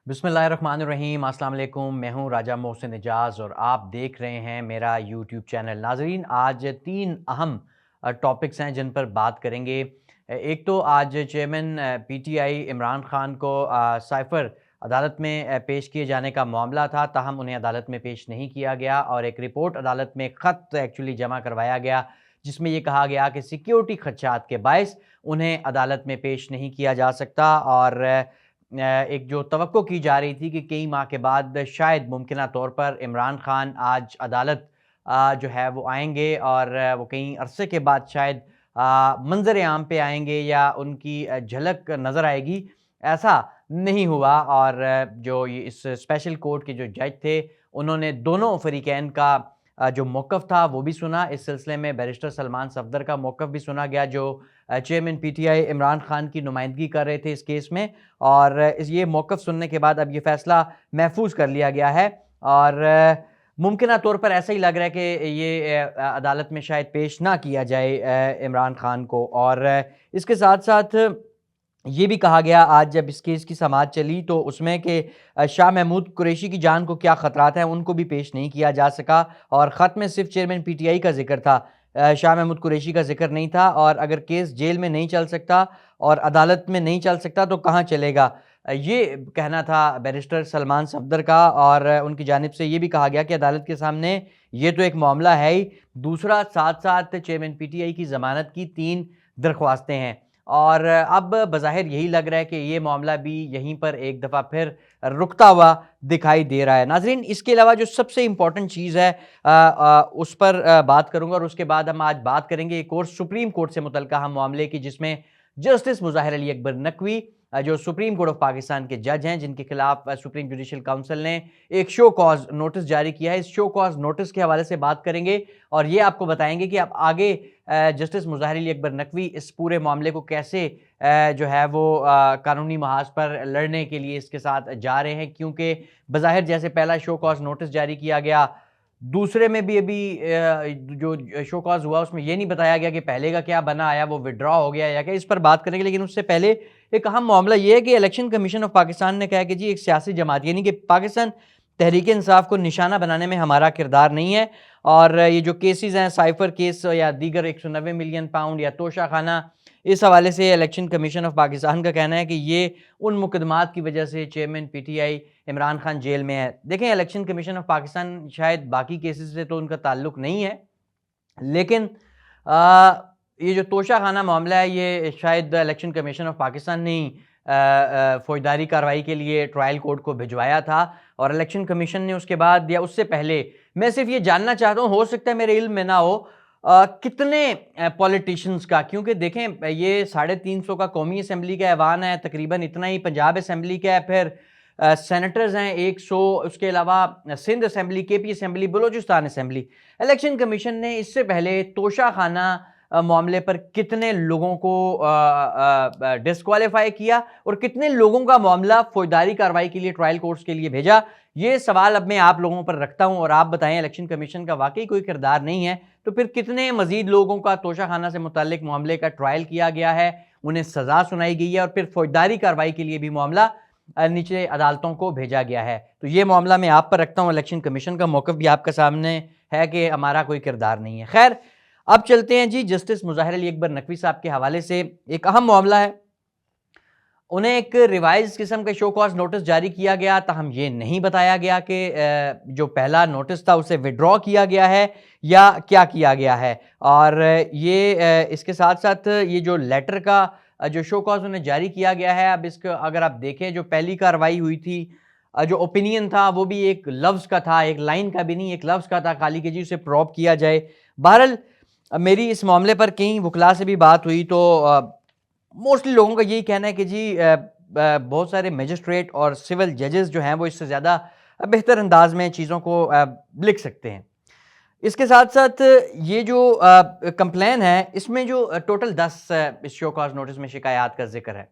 बिस्मिल्लाहिर्रहमानिर्रहीम, अस्सलाम वालेकुम। मैं हूं राजा मोहसिन एजाज और आप देख रहे हैं मेरा यूट्यूब चैनल। नाजरीन, आज तीन अहम टॉपिक्स हैं जिन पर बात करेंगे। एक तो आज चेयरमैन पीटीआई इमरान खान को साइफर अदालत में पेश किए जाने का मामला था, ताहम उन्हें अदालत में पेश नहीं किया गया और एक रिपोर्ट अदालत में ख़त एक्चुअली जमा करवाया गया जिसमें यह कहा गया कि सिक्योरिटी खदशात के बायस उन्हें अदालत में पेश नहीं किया जा सकता। और एक जो तवक्को की जा रही थी कि कई माह के बाद शायद मुमकिना तौर पर इमरान खान आज अदालत जो है वो आएँगे और वो कई अरसे के बाद शायद मंज़र आम पे आएँगे या उनकी झलक नज़र आएगी, ऐसा नहीं हुआ। और जो ये इस स्पेशल कोर्ट के जो जज थे, उन्होंने दोनों फ़रीक़ैन का जो मौक़िफ़ था वो भी सुना। इस सिलसिले में बैरिस्टर सलमान सफ़दर का मौक़िफ़ भी सुना गया, जो चेयरमैन पीटीआई इमरान खान की नुमाइंदगी कर रहे थे इस केस में। और ये मौक़िफ़ सुनने के बाद अब ये फ़ैसला महफूज़ कर लिया गया है और मुमकिना तौर पर ऐसा ही लग रहा है कि ये अदालत में शायद पेश ना किया जाए इमरान खान को। और इसके साथ-साथ ये भी कहा गया आज जब इस केस की समाअत चली तो उसमें कि शाह महमूद कुरैशी की जान को क्या ख़तरात हैं, उनको भी पेश नहीं किया जा सका और ख़त में सिर्फ़ चेयरमैन पीटीआई का ज़िक्र था, शाह महमूद कुरैशी का ज़िक्र नहीं था। और अगर केस जेल में नहीं चल सकता और अदालत में नहीं चल सकता तो कहाँ चलेगा, ये कहना था बैरिस्टर सलमान सफ़दर का। और उनकी जानिब से ये भी कहा गया कि अदालत के सामने ये तो एक मामला है ही, दूसरा साथ-साथ चेयरमैन पीटीआई की ज़मानत की 3 दरख्वास्तें हैं और अब बज़ाहिर यही लग रहा है कि ये मामला भी यहीं पर एक दफ़ा फिर रुकता हुआ दिखाई दे रहा है। नाज़रीन, इसके अलावा जो सबसे इम्पोर्टेंट चीज़ है उस पर बात करूँगा और उसके बाद हम आज बात करेंगे एक और सुप्रीम कोर्ट से मुतल्लिक़ा हम मामले की, जिसमें जस्टिस मुज़ाहिर अली अकबर नकवी जो सुप्रीम कोर्ट ऑफ पाकिस्तान के जज हैं, जिनके खिलाफ सुप्रीम जुडिशल काउंसिल ने एक शो कॉज़ नोटिस जारी किया है। इस शो कॉज़ नोटिस के हवाले से बात करेंगे और ये आपको बताएंगे कि अब आगे जस्टिस मुज़ाहिर अली अकबर नकवी इस पूरे मामले को कैसे जो है वो कानूनी महाज पर लड़ने के लिए इसके साथ जा रहे हैं, क्योंकि बज़ाहिर जैसे पहला शो कॉज़ नोटिस जारी किया गया, दूसरे में भी अभी जो शो कॉज़ हुआ उसमें ये नहीं बताया गया कि पहले का क्या बना आया, वो विथड्रॉ हो गया या क्या, इस पर बात करेंगे। लेकिन उससे पहले एक अहम मामला ये है कि इलेक्शन कमीशन ऑफ पाकिस्तान ने कहा कि जी एक सियासी जमात यानी कि पाकिस्तान तहरीक इंसाफ को निशाना बनाने में हमारा किरदार नहीं है और ये जो केसेस हैं, साइफर केस या दीगर 190 मिलियन पाउंड या तोशा खाना, इस हवाले से इलेक्शन कमीशन ऑफ पाकिस्तान का कहना है कि ये उन मुकदमात की वजह से chairman PTI Imran Khan jail में है। देखें, इलेक्शन कमीशन ऑफ पाकिस्तान शायद बाकी केसेस से तो उनका ताल्लुक नहीं है, लेकिन ये जो तोशा खाना मामला है ये शायद इलेक्शन कमीशन ऑफ पाकिस्तान ने ही फौजदारी कार्रवाई के लिए ट्रायल कोर्ट को भिजवाया था और इलेक्शन कमीशन ने उसके बाद या उससे पहले, मैं सिर्फ ये जानना चाहता हूँ, हो सकता है मेरे इल्म में ना हो, कितने पॉलिटिशियंस का, क्योंकि देखें ये 350 का कौमी असम्बली का ऐवान है, तकरीबन इतना ही पंजाब असम्बली का है, फिर सेनेटर्स हैं 100, उसके अलावा Sindh assembly, KP assembly, Balochistan assembly. Election commission ने इससे पहले तोशा खाना मामले पर कितने लोगों को डिस्क्वालीफाई किया और कितने लोगों का मामला फौजदारी कार्रवाई के लिए ट्रायल कोर्ट्स के लिए भेजा, ये सवाल अब मैं आप लोगों पर रखता हूं और आप बताएं, इलेक्शन कमीशन का वाकई कोई किरदार नहीं है तो फिर कितने मजीद लोगों का तोशा खाना से मुताल्लिक मामले का ट्रायल किया गया है, उन्हें सजा सुनाई गई है और फिर फौजदारी कार्रवाई के लिए भी मामला नीचे अदालतों को भेजा गया है। तो ये मामला मैं आप पर रखता हूँ, इलेक्शन कमीशन का मौक़िफ़ भी आपके सामने है कि हमारा कोई किरदार नहीं है। खैर, अब चलते हैं जी जस्टिस मुज़ाहिर अली अकबर नकवी साहब के हवाले से। एक अहम मामला है, उन्हें एक रिवाइज किस्म का शो कॉज नोटिस जारी किया गया, ताहम ये नहीं बताया गया कि जो पहला नोटिस था उसे विड्रॉ किया गया है या क्या किया गया है। और ये इसके साथ साथ ये जो लेटर का जो शो कॉज उन्हें जारी किया गया है, अब इसको अगर आप देखें, जो पहली कार्रवाई हुई थी, जो ओपिनियन था वो भी एक लफ्ज़ का था, एक लाइन का भी नहीं, एक लफ्ज़ का था खाली कि जी उसे प्रॉप किया जाए। बहरहाल मेरी इस मामले पर कई वकला से भी बात हुई तो मोस्टली लोगों का यही कहना है कि जी बहुत सारे मजिस्ट्रेट और सिविल जजेस जो हैं वो इससे ज़्यादा बेहतर अंदाज में चीज़ों को लिख सकते हैं। इसके साथ साथ ये जो कंप्लेन है, इसमें जो टोटल 10 इस शो कॉज नोटिस में शिकायत का जिक्र है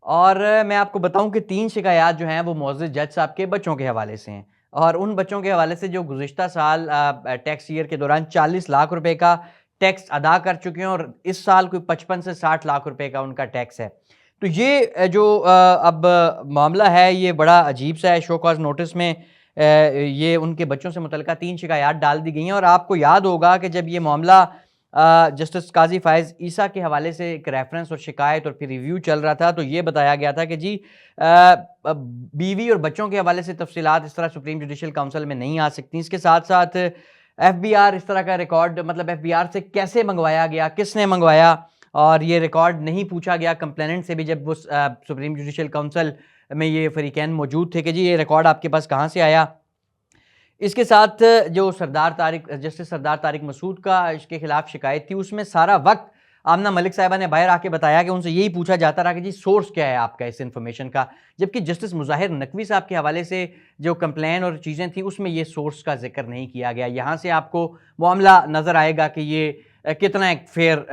और मैं आपको बताऊं कि 3 शिकायत जो हैं वो मौजूद जज साहब के बच्चों के हवाले से हैं और उन बच्चों के हवाले से जो गुज़िश्ता साल टैक्स ईयर के दौरान 40 लाख रुपए का टैक्स अदा कर चुके हैं और इस साल कोई 55 से 60 लाख रुपए का उनका टैक्स है। तो ये जो अब मामला है ये बड़ा अजीब सा है। शो कॉज नोटिस में ये उनके बच्चों से मुतल्लिका 3 शिकायत डाल दी गई हैं और आपको याद होगा कि जब ये मामला जस्टिस काजी फ़ाइज़ ईसा के हवाले से एक रेफरेंस और शिकायत और फिर रिव्यू चल रहा था, तो ये बताया गया था कि जी बीवी और बच्चों के हवाले से तफसीलात इस तरह सुप्रीम जुडिशल काउंसिल में नहीं आ सकती। इसके साथ-साथ एफबीआर इस तरह का रिकॉर्ड मतलब एफबीआर से कैसे मंगवाया गया, किसने मंगवाया और ये रिकॉर्ड नहीं पूछा गया कंप्लेनेंट से भी जब वो सुप्रीम जुडिशल काउंसिल में ये फ़रीक़ैन मौजूद थे कि जी ये रिकॉर्ड आपके पास कहाँ से आया। इसके साथ जो जस्टिस सरदार तारिक मसूद का इसके खिलाफ शिकायत थी, उसमें सारा वक्त आमना मलिक साहिबा ने बाहर आके बताया कि उनसे यही पूछा जाता रहा कि जी सोर्स क्या है आपका इस इन्फॉर्मेशन का, जबकि जस्टिस मुज़ाहिर नकवी साहब के हवाले से जो कंप्लेन और चीज़ें थी उसमें ये सोर्स का जिक्र नहीं किया गया। यहाँ से आपको मामला नज़र आएगा कि ये कितना एक फेयर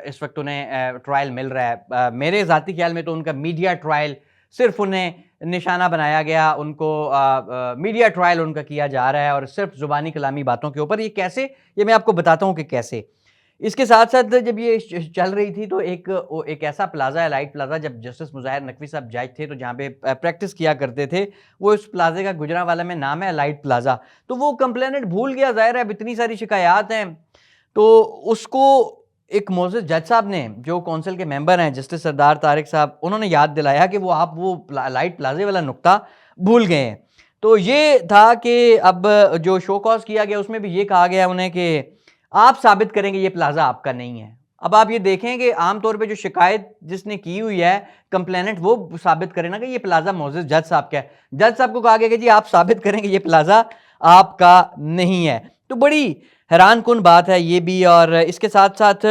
इस वक्त उन्हें ट्रायल मिल रहा है। मेरे ज़ाती ख्याल में तो उनका मीडिया ट्रायल सिर्फ उन्हें निशाना बनाया गया, उनको मीडिया ट्रायल उनका किया जा रहा है और सिर्फ ज़ुबानी कलामी बातों के ऊपर। ये कैसे, ये मैं आपको बताता हूँ कि कैसे। इसके साथ साथ जब ये चल रही थी तो एक ऐसा प्लाजा है, लाइट प्लाजा, जब जस्टिस मुज़ाहिर नकवी साहब जज थे तो जहाँ पे प्रैक्टिस किया करते थे, वो इस प्लाजे का गुजरांवाला में नाम है लाइट प्लाजा। तो वो कंप्लेनेंट भूल गया, ज़ाहिर है अब इतनी सारी शिकायत हैं, तो उसको एक मोअज़्ज़ज़ जज साहब ने, जो कौंसिल के मेंबर हैं जस्टिस सरदार तारिक साहब, उन्होंने याद दिलाया कि आप वो लाइट प्लाजे वाला नुक्ता भूल गए हैं। तो ये था कि अब जो शो कॉज किया गया उसमें भी ये कहा गया उन्हें कि आप साबित करेंगे ये प्लाजा आपका नहीं है। अब आप ये देखें कि आमतौर पे जो शिकायत जिसने की हुई है कंप्लेनेंट, वो साबित करे ना कि ये प्लाजा मोअज़्ज़ज़ जज साहब का है। जज साहब को कहा गया कि जी आप साबित करेंगे ये प्लाजा आपका नहीं है। तो बड़ी हैरान कुन बात है ये भी। और इसके साथ साथ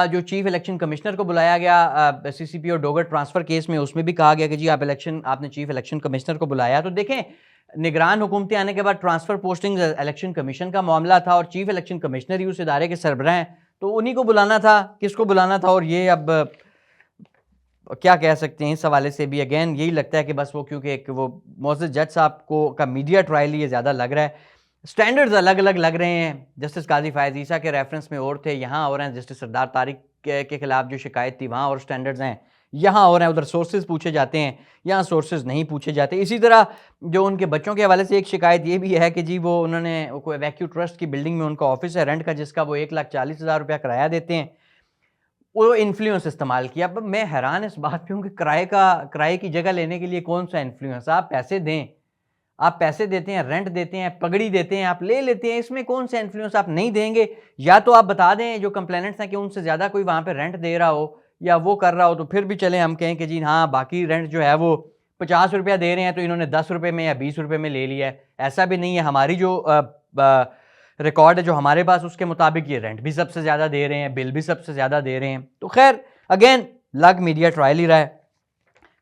जो चीफ इलेक्शन कमिश्नर को बुलाया गया सीसीपी और डोगर ट्रांसफर केस में, उसमें भी कहा गया कि जी आपने चीफ इलेक्शन कमिश्नर को बुलाया। तो देखें, निगरान हुकूमतें आने के बाद ट्रांसफर पोस्टिंग इलेक्शन कमीशन का मामला था और चीफ इलेक्शन कमिश्नर ही उस इदारे के सरबराह हैं, तो उन्हीं को बुलाना था। किसको बुलाना था? और ये अब क्या कह सकते हैं इस हवाले से भी अगेन यही लगता है कि बस वो क्योंकि एक वो मोअज़्ज़ज़ जज साहब को का मीडिया ट्रायल ये ज़्यादा लग रहा है। स्टैंडर्ड्स अलग अलग लग रहे हैं। जस्टिस काजी फ़ाइज़ ईसा के रेफरेंस में और थे, यहाँ और हैं। जस्टिस सरदार तारिक के खिलाफ जो शिकायत थी वहाँ और स्टैंडर्ड्स हैं, यहाँ और हैं। उधर सोर्सेज पूछे जाते हैं, यहाँ सोर्सेज नहीं पूछे जाते। इसी तरह जो उनके बच्चों के हवाले से एक शिकायत ये भी है कि जी वो उन्होंने कोई वैक्यू ट्रस्ट की बिल्डिंग में उनका ऑफिस है रेंट का, जिसका वो 1,40,000 रुपया किराया देते हैं, वो इन्फ्लुएंस इस्तेमाल किया। अब मैं हैरान इस बात पे हूँ कि किराए की जगह लेने के लिए कौन सा इन्फ्लुएंस? आप पैसे दें, आप पैसे देते हैं, रेंट देते हैं, पगड़ी देते हैं, आप ले लेते हैं, इसमें कौन सा इन्फ्लुएंस आप नहीं देंगे? या तो आप बता दें जो कंप्लेनेंट्स हैं कि उनसे ज़्यादा कोई वहाँ पे रेंट दे रहा हो या वो कर रहा हो, तो फिर भी चले हम कहें कि जी हाँ बाकी रेंट जो है वो 50 रुपया दे रहे हैं तो इन्होंने 10 रुपये में या 20 रुपये में ले लिया है। ऐसा भी नहीं है। हमारी जो रिकॉर्ड है जो हमारे पास, उसके मुताबिक ये रेंट भी सबसे ज़्यादा दे रहे हैं, बिल भी सबसे ज़्यादा दे रहे हैं। तो खैर अगेन लग मीडिया ट्रायल ही रहा है।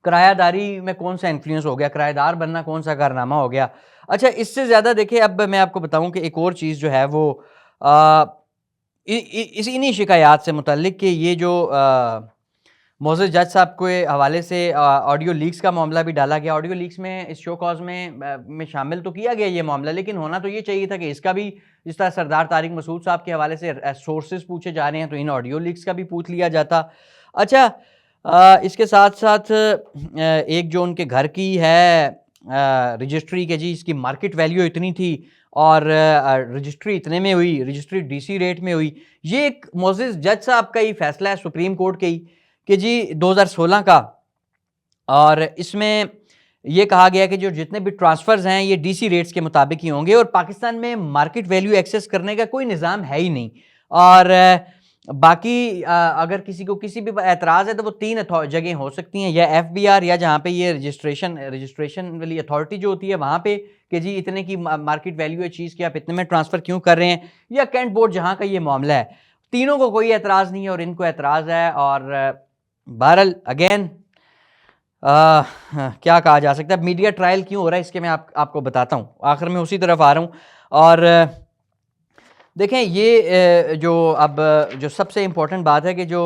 किरायादारी में कौन सा इन्फ्लुएंस हो गया, किराएदार बनना कौन सा कारनामा हो गया। अच्छा, इससे ज़्यादा देखिए, अब मैं आपको बताऊं कि एक और चीज़ जो है वो इन्हीं शिकायत से मुतल्लिक कि ये जो मोअज़्ज़ज़ जज साहब के हवाले से ऑडियो लीक्स का मामला भी डाला गया। ऑडियो लीक्स में इस शो कॉज में शामिल तो किया गया ये मामला, लेकिन होना तो ये चाहिए था कि इसका भी, जिस तरह सरदार तारिक मसूद साहब के हवाले से सोर्सेज पूछे जा रहे हैं, तो इन ऑडियो लीक्स का भी पूछ लिया जाता। अच्छा, इसके साथ साथ एक जो उनके घर की है रजिस्ट्री के, जी इसकी मार्केट वैल्यू इतनी थी और रजिस्ट्री इतने में हुई, रजिस्ट्री डीसी रेट में हुई। ये एक मोअज़्ज़ज़ जज साहब का ही फैसला है, सुप्रीम कोर्ट के ही, कि जी 2016 का, और इसमें ये कहा गया कि जो जितने भी ट्रांसफ़र्स हैं ये डीसी रेट्स के मुताबिक ही होंगे और पाकिस्तान में मार्केट वैल्यू एक्सेस करने का कोई निज़ाम है ही नहीं। और बाकी अगर किसी को किसी भी एतराज़ है तो वो 3 जगह हो सकती हैं, या एफबीआर, या जहाँ पे ये रजिस्ट्रेशन वाली अथॉरिटी जो होती है वहाँ पे कि जी इतने की मार्केट वैल्यू है चीज़ की, आप इतने में ट्रांसफ़र क्यों कर रहे हैं, या कैंट बोर्ड जहाँ का ये मामला है। तीनों को कोई एतराज़ नहीं है और इनको एतराज़ है। और बहरहाल अगेन क्या कहा जा सकता है। मीडिया ट्रायल क्यों हो रहा है इसके मैं आपको बताता हूँ, आखिर में उसी तरफ आ रहा हूँ। और देखें, ये जो सबसे इम्पोर्टेंट बात है कि जो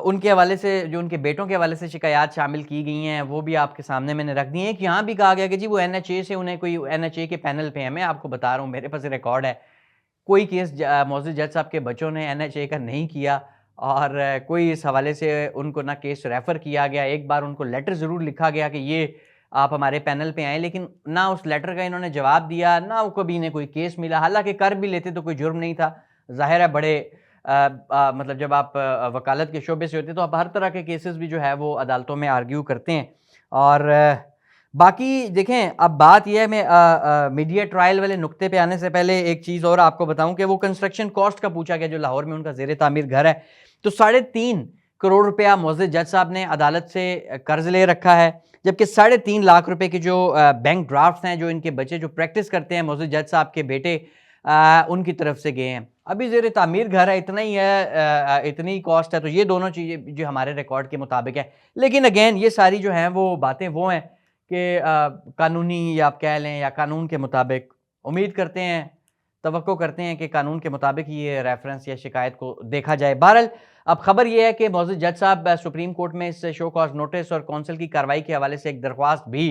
उनके हवाले से, जो उनके बेटों के हवाले से शिकायत शामिल की गई हैं, वो भी आपके सामने मैंने रख दी हैं। कि यहाँ भी कहा गया कि जी वो NHA से, उन्हें कोई NHA के पैनल पे है। मैं आपको बता रहा हूँ, मेरे पास रिकॉर्ड है, कोई केस मोअज़्ज़ज़ जज साहब के बच्चों ने NHA का नहीं किया और कोई इस हवाले से उनको ना केस रेफ़र किया गया। एक बार उनको लेटर ज़रूर लिखा गया कि ये आप हमारे पैनल पे आएँ, लेकिन ना उस लेटर का इन्होंने जवाब दिया, ना वो कभी इन्हें कोई केस मिला। हालाँकि कर भी लेते तो कोई जुर्म नहीं था। ज़ाहिर है बड़े मतलब जब आप वकालत के शोबे से होते हैं तो आप हर तरह के केसेस भी जो है वो अदालतों में आर्ग्यू करते हैं। और बाकी देखें, अब बात ये है, मैं मीडिया ट्रायल वाले नुक्ते पे आने से पहले एक चीज़ और आपको बताऊं कि वो कंस्ट्रक्शन कॉस्ट का पूछा गया जो लाहौर में उनका ज़ेर तामीर घर है। तो 3.5 करोड़ रुपया मोअज़्ज़ज़ जज साहब ने अदालत से कर्ज ले रखा है, जबकि 3.5 लाख रुपए के जो बैंक ड्राफ्ट हैं जो इनके बच्चे जो प्रैक्टिस करते हैं मोअज़्ज़ज़ जज साहब के बेटे उनकी तरफ से गए हैं। अभी ज़ेर तामीर घर है, इतना ही है, इतनी ही कॉस्ट है। तो ये दोनों चीज़ें जो हमारे रिकॉर्ड के मुताबिक है। लेकिन अगेन ये सारी जो हैं वो बातें वो हैं कि कानूनी या आप कह लें या कानून के मुताबिक उम्मीद करते हैं, तवक्को करते हैं कि कानून के मुताबिक ही ये रेफरेंस या शिकायत को देखा जाए। बहरहाल अब खबर ये है कि मोअज़्ज़ज़ जज साहब सुप्रीम कोर्ट में इस शो कॉज नोटिस और कौंसिल की कार्रवाई के हवाले से एक दरख्वास्त भी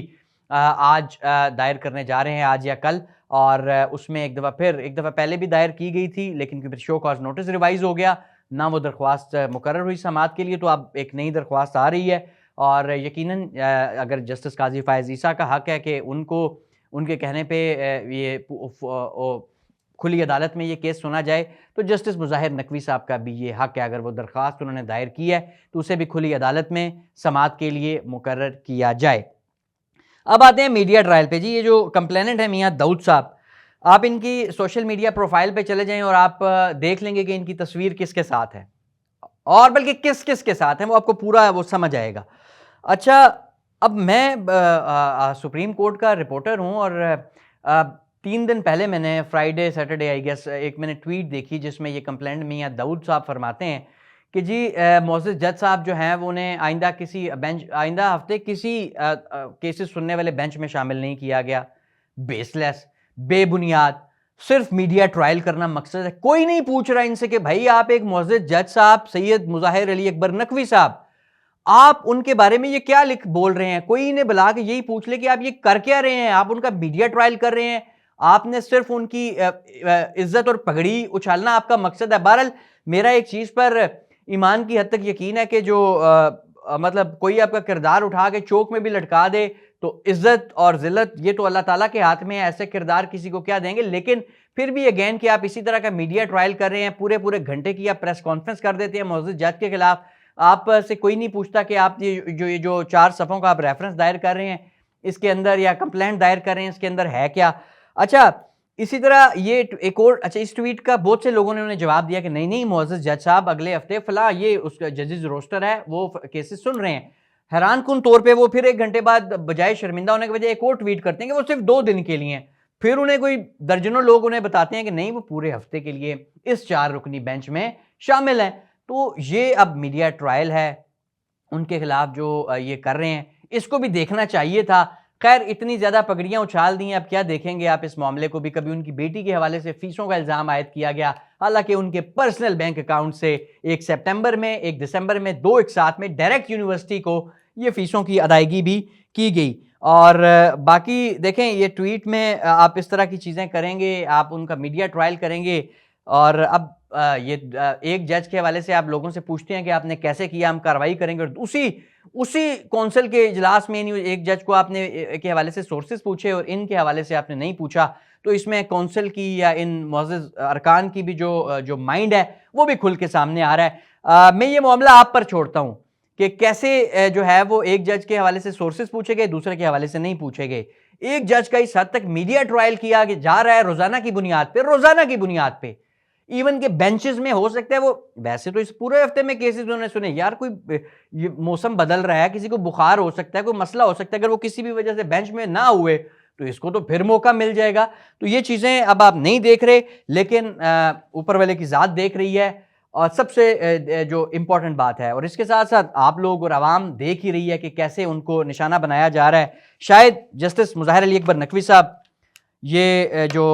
आज दायर करने जा रहे हैं, आज या कल। और उसमें एक दफ़ा पहले भी दायर की गई थी, लेकिन फिर शो कॉज नोटिस रिवाइज़ हो गया, ना वो दरख्वास्त मुकर्रर हुई समाअत के लिए। तो अब एक नई दरख्वास्त आ रही है और यकीनन अगर जस्टिस काज़ी फ़ायज़ ईसा का हक़ है कि उनको उनके कहने पे ये खुली अदालत में ये केस सुना जाए, तो जस्टिस मुज़ाहिर नकवी साहब का भी ये हक़ है, अगर वो दरख्वास्त उन्होंने दायर की है तो उसे भी खुली अदालत में समाअत के लिए मुकर्रर किया जाए। अब आते हैं मीडिया ट्रायल पे। जी, ये जो कंप्लेनेंट है मियाँ दाऊद साहब, आप इनकी सोशल मीडिया प्रोफाइल पे चले जाएँ और आप देख लेंगे कि इनकी तस्वीर किसके साथ है, और बल्कि किस-किस के साथ है, वो आपको पूरा वो समझ आएगा। अच्छा, अब मैं सुप्रीम कोर्ट का रिपोर्टर हूँ और 3 दिन पहले मैंने फ्राइडे सैटरडे आई गेस एक मैंने ट्वीट देखी जिसमें ये कंप्लेंट मियाँ दाऊद साहब फरमाते हैं कि जी मोअज़्ज़ज़ जज साहब जो हैं वो उन्हें आइंदा हफ्ते किसी केसेस सुनने वाले बेंच में शामिल नहीं किया गया। बेसलेस, बेबुनियाद, सिर्फ मीडिया ट्रायल करना मकसद है। कोई नहीं पूछ रहा इनसे कि भाई आप एक मोअज़्ज़ज़ जज साहब सैयद मुज़ाहिर अली अकबर नकवी साहब, आप उनके बारे में ये क्या बोल रहे हैं। कोई इन्हें बुला के यही पूछ ले कि आप ये कर क्या रहे हैं, आप उनका मीडिया ट्रायल कर रहे हैं, आपने सिर्फ उनकी इज्जत और पगड़ी उछालना आपका मकसद है। बहरहाल मेरा एक चीज पर ईमान की हद तक यकीन है कि जो मतलब कोई आपका किरदार उठा के चौक में भी लटका दे तो इज्जत और जिल्लत ये तो अल्लाह ताला के हाथ में है, ऐसे किरदार किसी को क्या देंगे। लेकिन फिर भी अगेन कि आप इसी तरह का मीडिया ट्रायल कर रहे हैं, पूरे पूरे घंटे की आप प्रेस कॉन्फ्रेंस कर देते हैं मोअज़्ज़ज़ जज के खिलाफ, आप से कोई नहीं पूछता कि आप ये जो 4 सफ़ों का आप रेफरेंस दायर कर रहे हैं इसके अंदर, या कंप्लेंट दायर कर रहे हैं इसके अंदर है क्या। अच्छा, इसी तरह ये एक और, अच्छा, इस ट्वीट का बहुत से लोगों ने उन्हें जवाब दिया कि नहीं नहीं मोअज़्ज़ज़ जज साहब अगले हफ्ते फला ये उसका जजेस रोस्टर है वो केसेस सुन रहे हैं। हैरान कुन तौर पे वो फिर 1 घंटे बाद बजाय शर्मिंदा होने के बजाय एक और ट्वीट करते हैं कि वो सिर्फ 2 दिन के लिए हैं। फिर उन्हें कोई दर्जनों लोग उन्हें बताते हैं कि नहीं वो पूरे हफ्ते के लिए इस 4 रुकनी बेंच में शामिल हैं। तो ये अब मीडिया ट्रायल है उनके खिलाफ जो ये कर रहे हैं, इसको भी देखना चाहिए था। खैर इतनी ज्यादा पगड़ियां उछाल दी हैं, अब क्या देखेंगे आप इस मामले को भी। कभी उनकी बेटी के हवाले से फीसों का इल्जाम आयद किया गया, हालांकि उनके पर्सनल बैंक अकाउंट से 1 सितंबर में 1 दिसंबर में 2 एक साथ में डायरेक्ट यूनिवर्सिटी को ये फीसों की अदायगी भी की गई। और बाकी देखें ये ट्वीट में आप इस तरह की चीजें करेंगे, आप उनका मीडिया ट्रायल करेंगे, और अब ये एक जज के हवाले से आप लोगों से पूछते हैं कि आपने कैसे किया, हम कार्रवाई करेंगे, और उसी कौंसिल के इजलास में एक जज को आपने के हवाले से सोर्सेज पूछे और इनके हवाले से आपने नहीं पूछा। तो इसमें कौंसिल की या इन मुअज़्ज़ज़ अरकान की भी जो माइंड है वो भी खुल के सामने आ रहा है। मैं ये मामला आप पर छोड़ता हूँ कि कैसे जो है वो एक जज के हवाले से सोर्सेज पूछे गए, दूसरे के हवाले से नहीं पूछे गए। एक जज का इस हद तक मीडिया ट्रायल किया जा रहा है रोजाना की बुनियाद पे, इवन के बेंचेस में। हो सकता है वो वैसे तो इस पूरे हफ्ते में केसेस उन्होंने सुने, यार कोई ये मौसम बदल रहा है, किसी को बुखार हो सकता है, कोई मसला हो सकता है, अगर वो किसी भी वजह से बेंच में ना हुए तो इसको तो फिर मौका मिल जाएगा। तो ये चीजें अब आप नहीं देख रहे, लेकिन ऊपर वाले की जात देख रही है, और सबसे जो इम्पोर्टेंट बात है, और इसके साथ साथ आप लोग और आवाम देख ही रही है कि कैसे उनको निशाना बनाया जा रहा है। शायद जस्टिस मुज़ाहिर अली अकबर नकवी साहब ये जो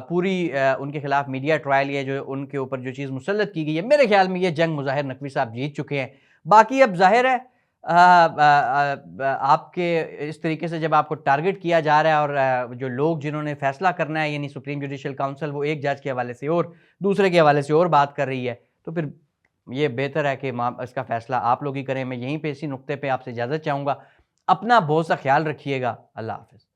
पूरी उनके खिलाफ मीडिया ट्रायल है, जो उनके ऊपर जो चीज़ मुसल्लत की गई है, मेरे ख्याल में ये जंग मुज़ाहिर नकवी साहब जीत चुके हैं। बाकी अब जाहिर है आपके इस तरीके से जब आपको टारगेट किया जा रहा है, और जो लोग जिन्होंने फैसला करना है यानी सुप्रीम जुडिशल काउंसिल, वो एक जज के हवाले से और दूसरे के हवाले से और बात कर रही है, तो फिर ये बेहतर है कि इसका फ़ैसला आप लोग ही करें। मैं यहीं पे इसी नुक्ते पे आपसे इजाज़त चाहूँगा। अपना बहुत सा ख़्याल रखिएगा। अल्लाह हाफ़िज़।